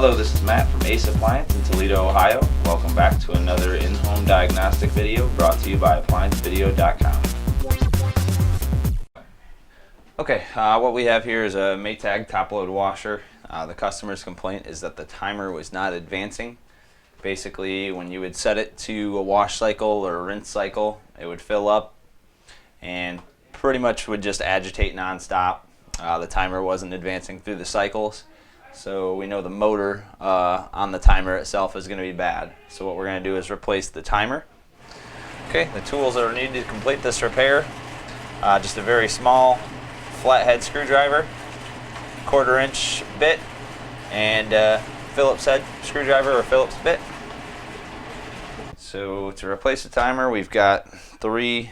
Hello, this is Matt from Ace Appliance in Toledo, Ohio. Welcome back to another in-home diagnostic video brought to you by ApplianceVideo.com. Okay, what we have here is a Maytag top-load washer. The customer's complaint is that the timer was not advancing. Basically, when you would set it to a wash cycle or a rinse cycle, it would fill up and pretty much would just agitate non-stop. The timer wasn't advancing through the cycles. So we know the motor on the timer itself is going to be bad. So what we're going to do is replace the timer. Okay, the tools that are needed to complete this repair, just a very small flathead screwdriver, 1/4 inch bit, and Phillips head screwdriver or Phillips bit. So to replace the timer, we've got 3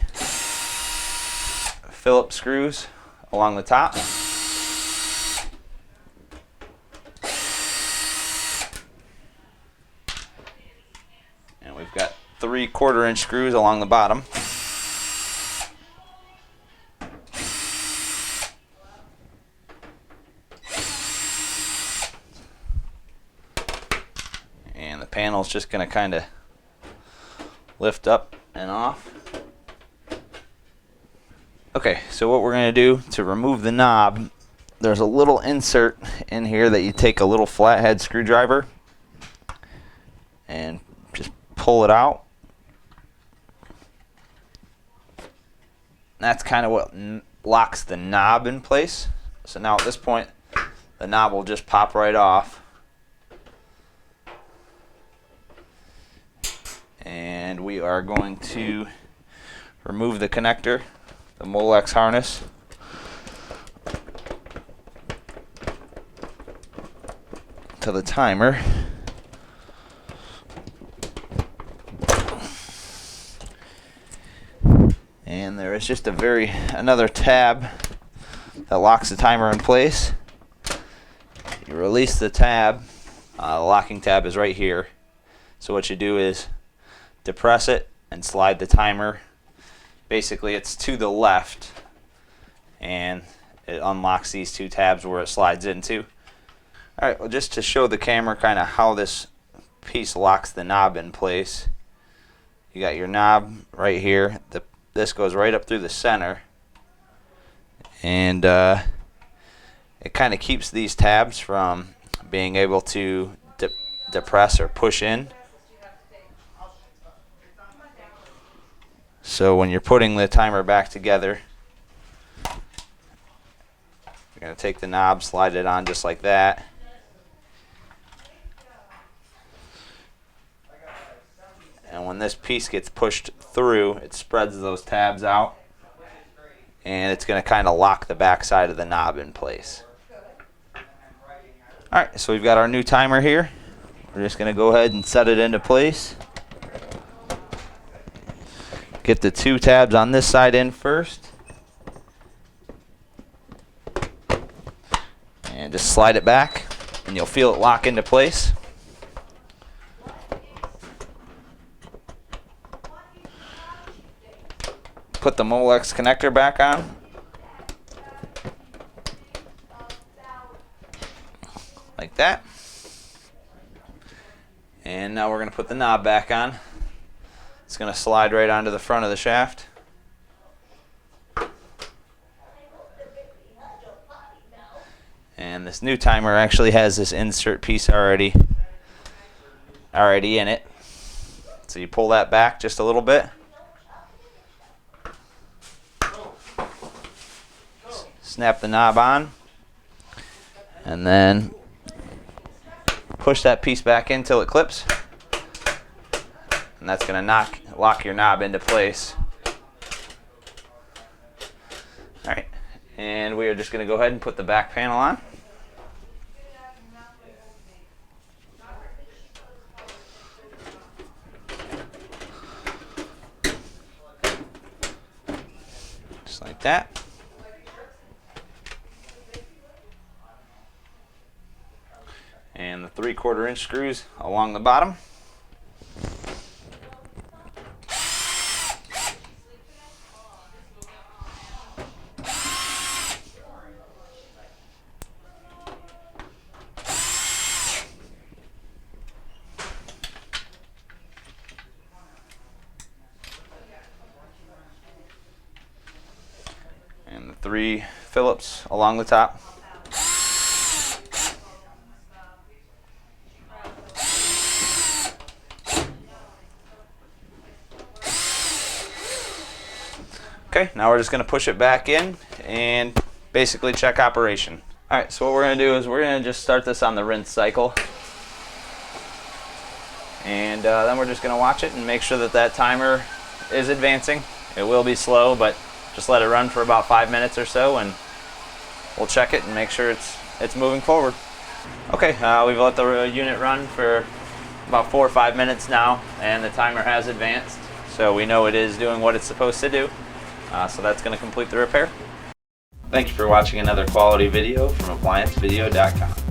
Phillips screws along the top. And we've got 3 1/4 inch screws along the bottom. And the panel's just going to kind of lift up and off. Okay, so what we're going to do to remove the knob, there's a little insert in here that you take a little flathead screwdriver and just pull it out. That's kind of what locks the knob in place. So now at this point, the knob will just pop right off. And we are going to remove the connector, the molex harness. To the timer. And there is just another tab that locks the timer in place. You release the tab. The locking tab is right here. So what you do is depress it and slide the timer. Basically, it's to the left, and it unlocks these 2 tabs where it slides into. All right, well, just to show the camera kind of how this piece locks the knob in place, you got your knob right here. This goes right up through the center, and it kind of keeps these tabs from being able to depress or push in. So when you're putting the timer back together, you're going to take the knob, slide it on just like that. And when this piece gets pushed through, it spreads those tabs out, and it's going to kind of lock the back side of the knob in place. Alright, so we've got our new timer here. We're just going to go ahead and set it into place. Get the 2 tabs on this side in first. And just slide it back, and you'll feel it lock into place. Put the molex connector back on. Like that. And now we're going to put the knob back on. It's going to slide right onto the front of the shaft. And this new timer actually has this insert piece already in it. So you pull that back just a little bit. Snap the knob on. And then push that piece back in until it clips. And that's going to lock your knob into place. Alright, and we are just going to go ahead and put the back panel on. Just like that. And the 3/4 inch screws along the bottom. 3 Phillips along the top. Okay, now we're just going to push it back in and basically check operation. Alright, so what we're going to do is we're going to just start this on the rinse cycle. And then we're just going to watch it and make sure that that timer is advancing. It will be slow, but just let it run for about 5 minutes or so and we'll check it and make sure it's moving forward. Okay, we've let the unit run for about 4 or 5 minutes now, and the timer has advanced. So we know it is doing what it's supposed to do. So that's going to complete the repair. Thank you for watching another quality video from ApplianceVideo.com.